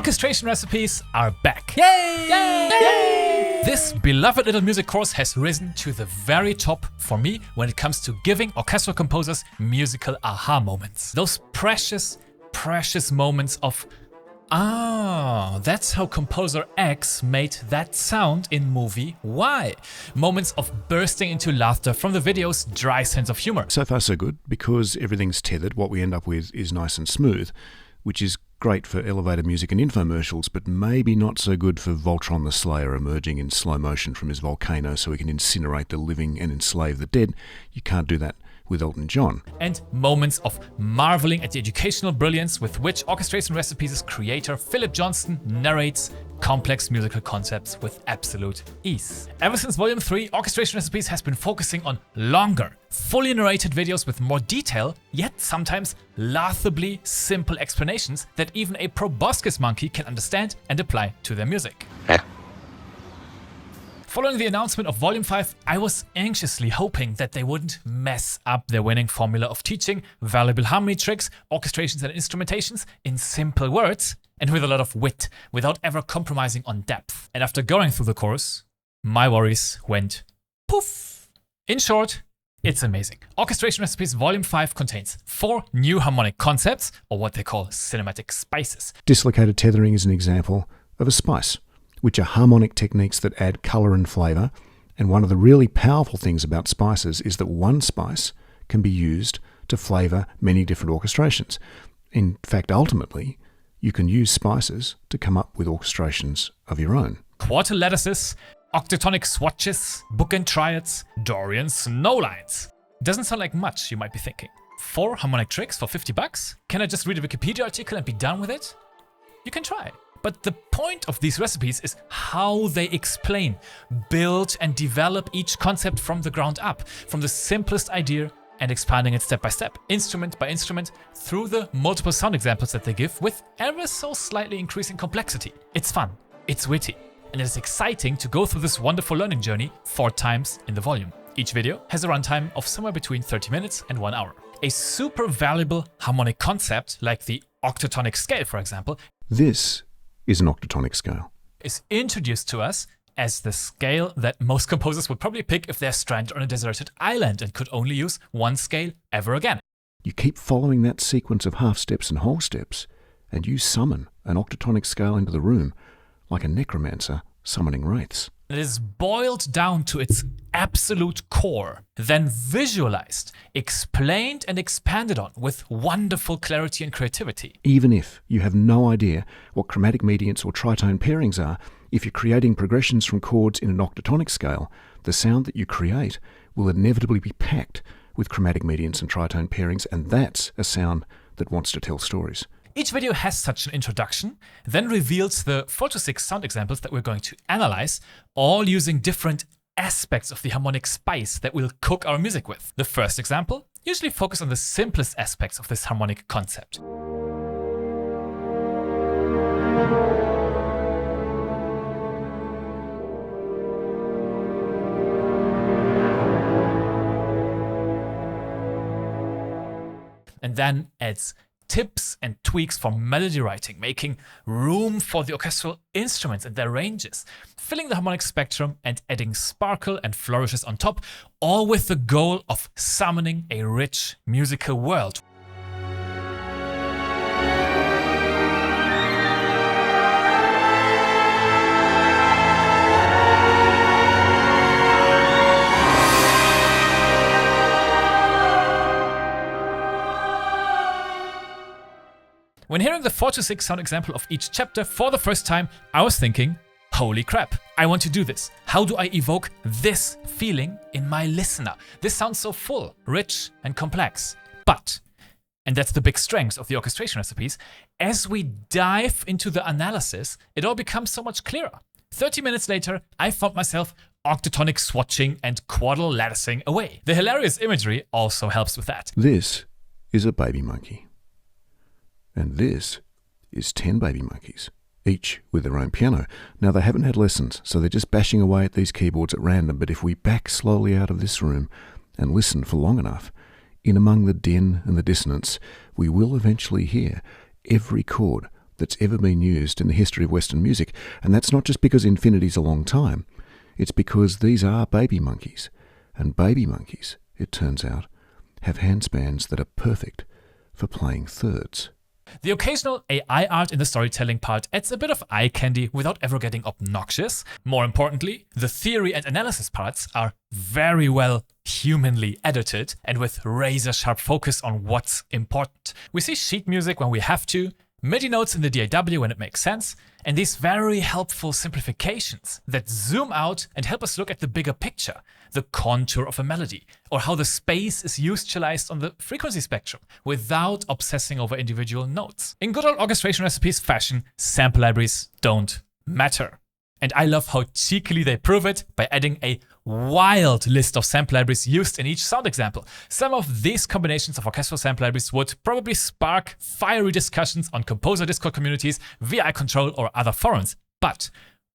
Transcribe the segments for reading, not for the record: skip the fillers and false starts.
Orchestration Recipes are back. Yay! Yay! Yay! This beloved little music course has risen to the very top for me when it comes to giving orchestral composers musical aha moments. Those precious, precious moments of, that's how composer X made that sound in movie Y. Moments of bursting into laughter from the video's dry sense of humor. So far so good, because everything's tethered. What we end up with is nice and smooth, which is great for elevator music and infomercials, but maybe not so good for Voltron the Slayer emerging in slow motion from his volcano so he can incinerate the living and enslave the dead. You can't do that with Elton John. And moments of marveling at the educational brilliance with which Orchestration Recipes' creator Philip Johnston narrates complex musical concepts with absolute ease. Ever since Volume 3, Orchestration Recipes has been focusing on longer, fully narrated videos with more detail, yet sometimes laughably simple explanations that even a proboscis monkey can understand and apply to their music. Following the announcement of Volume 5, I was anxiously hoping that they wouldn't mess up their winning formula of teaching valuable harmony tricks, orchestrations and instrumentations in simple words and with a lot of wit, without ever compromising on depth. And after going through the course, my worries went poof. In short, it's amazing. Orchestration Recipes Volume 5 contains 4 new harmonic concepts, or what they call cinematic spices. Dislocated tethering is an example of a spice, which are harmonic techniques that add colour and flavour. And one of the really powerful things about spices is that one spice can be used to flavour many different orchestrations. In fact, ultimately, you can use spices to come up with orchestrations of your own. Quarter lattices, octatonic swatches, bookend triads, Dorian snow lines. Doesn't sound like much, you might be thinking. 4 harmonic tricks for $50? Can I just read a Wikipedia article and be done with it? You can try. But the point of these recipes is how they explain, build and develop each concept from the ground up, from the simplest idea and expanding it step by step, instrument by instrument, through the multiple sound examples that they give with ever so slightly increasing complexity. It's fun, it's witty, and it's exciting to go through this wonderful learning journey 4 times in the volume. Each video has a runtime of somewhere between 30 minutes and 1 hour. A super valuable harmonic concept, like the octatonic scale, for example, This is an octatonic scale. is introduced to us as the scale that most composers would probably pick if they're stranded on a deserted island and could only use one scale ever again. You keep following that sequence of half steps and whole steps, and you summon an octatonic scale into the room like a necromancer summoning wraiths. It is boiled down to its absolute core, then visualized, explained and expanded on with wonderful clarity and creativity. Even if you have no idea what chromatic mediants or tritone pairings are, if you're creating progressions from chords in an octatonic scale, the sound that you create will inevitably be packed with chromatic mediants and tritone pairings, and that's a sound that wants to tell stories. Each video has such an introduction, then reveals the 4 to 6 sound examples that we're going to analyze, all using different aspects of the harmonic spice that we'll cook our music with. The first example usually focuses on the simplest aspects of this harmonic concept. And then adds tips and tweaks for melody writing, making room for the orchestral instruments and their ranges, filling the harmonic spectrum and adding sparkle and flourishes on top, all with the goal of summoning a rich musical world. When hearing the 4 to 6 sound example of each chapter for the first time, I was thinking, holy crap, I want to do this. How do I evoke this feeling in my listener? This sounds so full, rich, and complex. But, and that's the big strength of the orchestration recipes, as we dive into the analysis, it all becomes so much clearer. 30 minutes later, I found myself octatonic swatching and quadral latticing away. The hilarious imagery also helps with that. This is a baby monkey. And this is 10 baby monkeys, each with their own piano. Now, they haven't had lessons, so they're just bashing away at these keyboards at random, but if we back slowly out of this room and listen for long enough, in among the din and the dissonance, we will eventually hear every chord that's ever been used in the history of Western music, and that's not just because infinity's a long time. It's because these are baby monkeys, and baby monkeys, it turns out, have handspans that are perfect for playing thirds. The occasional AI art in the storytelling part adds a bit of eye candy without ever getting obnoxious. More importantly, the theory and analysis parts are very well humanly edited and with razor-sharp focus on what's important. We see sheet music when we have to, MIDI notes in the DAW when it makes sense, and these very helpful simplifications that zoom out and help us look at the bigger picture, the contour of a melody, or how the space is utilized on the frequency spectrum without obsessing over individual notes. In good old orchestration recipes fashion, sample libraries don't matter. And I love how cheekily they prove it by adding a wild list of sample libraries used in each sound example. Some of these combinations of orchestral sample libraries would probably spark fiery discussions on composer Discord communities, VI Control, or other forums. But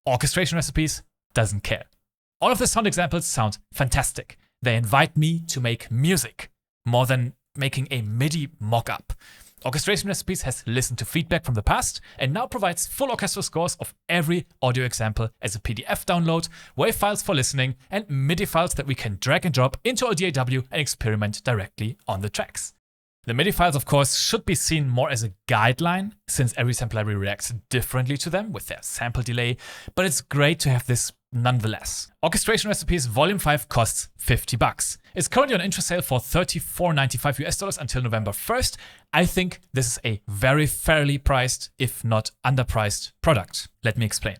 Orchestration Recipes doesn't care. All of the sound examples sound fantastic. They invite me to make music, more than making a MIDI mock-up. Orchestration Recipes has listened to feedback from the past and now provides full orchestral scores of every audio example as a PDF download, WAV files for listening, and MIDI files that we can drag and drop into our DAW and experiment directly on the tracks. The MIDI files, of course, should be seen more as a guideline, since every sample library reacts differently to them with their sample delay, but it's great to have this nonetheless. Orchestration Recipes Volume 5 costs $50. It's currently on intro sale for $34.95 US until November 1st. I think this is a very fairly priced, if not underpriced, product. Let me explain.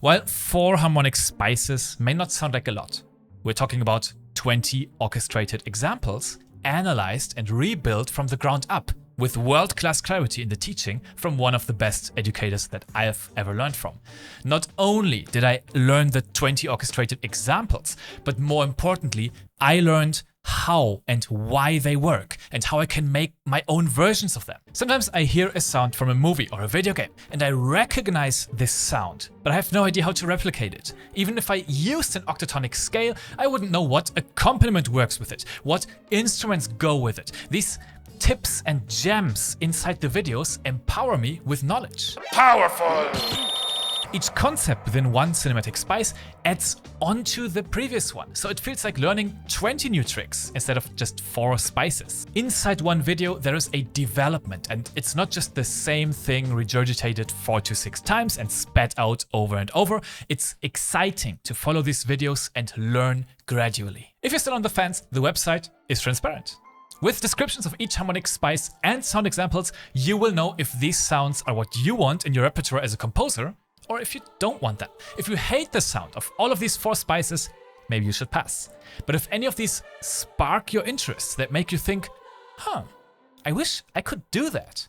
While 4 harmonic spices may not sound like a lot, we're talking about 20 orchestrated examples analyzed and rebuilt from the ground up with world-class clarity in the teaching from one of the best educators that I have ever learned from. Not only did I learn the 20 orchestrated examples, but more importantly, I learned how and why they work and how I can make my own versions of them. Sometimes I hear a sound from a movie or a video game and I recognize this sound, but I have no idea how to replicate it. Even if I used an octatonic scale, I wouldn't know what accompaniment works with it, what instruments go with it. These tips and gems inside the videos empower me with knowledge. Powerful! Each concept within one cinematic spice adds onto the previous one, so it feels like learning 20 new tricks instead of just 4 spices. Inside one video there is a development, and it's not just the same thing regurgitated 4 to 6 times and spat out over and over. It's exciting to follow these videos and learn gradually. If you're still on the fence, the website is transparent. With descriptions of each harmonic spice and sound examples, you will know if these sounds are what you want in your repertoire as a composer, or if you don't want that. If you hate the sound of all of these 4 spices, maybe you should pass. But if any of these spark your interests that make you think, I wish I could do that,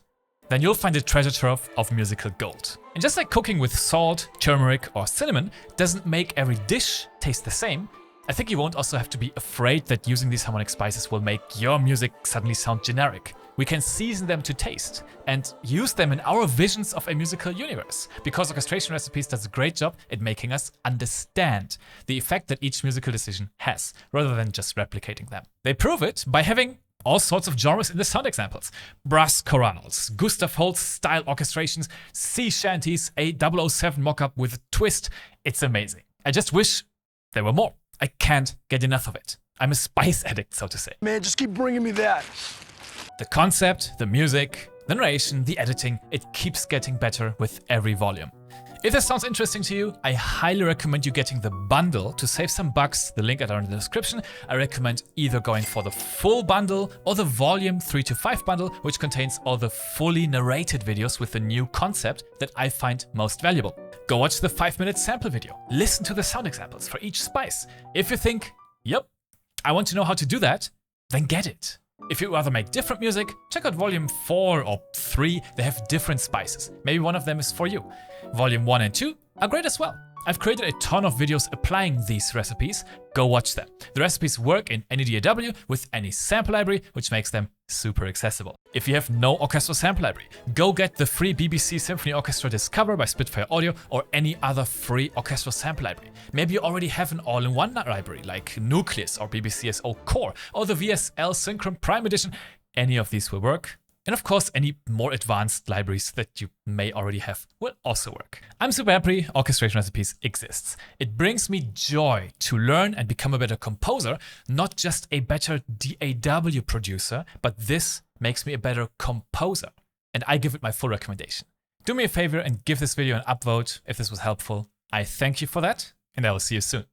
then you'll find a treasure trove of musical gold. And just like cooking with salt, turmeric, or cinnamon doesn't make every dish taste the same, I think you won't also have to be afraid that using these harmonic spices will make your music suddenly sound generic. We can season them to taste and use them in our visions of a musical universe, because Orchestration Recipes does a great job at making us understand the effect that each musical decision has, rather than just replicating them. They prove it by having all sorts of genres in the sound examples. Brass chorales, Gustav Holst style orchestrations, sea shanties, a 007 mockup with a twist. It's amazing. I just wish there were more. I can't get enough of it. I'm a spice addict, so to say. Man, just keep bringing me that. The concept, the music, the narration, the editing, it keeps getting better with every volume. If this sounds interesting to you, I highly recommend you getting the bundle to save some bucks. The link are down in the description. I recommend either going for the full bundle or the volume 3 to 5 bundle, which contains all the fully narrated videos with the new concept that I find most valuable. Go watch the 5-minute sample video. Listen to the sound examples for each spice. If you think, yep, I want to know how to do that, then get it. If you rather make different music, check out volume 4 or 3. They have different spices. Maybe one of them is for you. Volume 1 and 2 are great as well. I've created a ton of videos applying these recipes. Go watch them. The recipes work in any DAW with any sample library, which makes them super accessible. If you have no orchestral sample library, go get the free BBC Symphony Orchestra Discover by Spitfire Audio or any other free orchestral sample library. Maybe you already have an all-in-one library like Nucleus or BBCSO Core or the VSL Synchron Prime Edition. Any of these will work. And of course, any more advanced libraries that you may already have will also work. I'm super happy Orchestration Recipes exists. It brings me joy to learn and become a better composer, not just a better DAW producer, but this makes me a better composer. And I give it my full recommendation. Do me a favor and give this video an upvote if this was helpful. I thank you for that, and I will see you soon.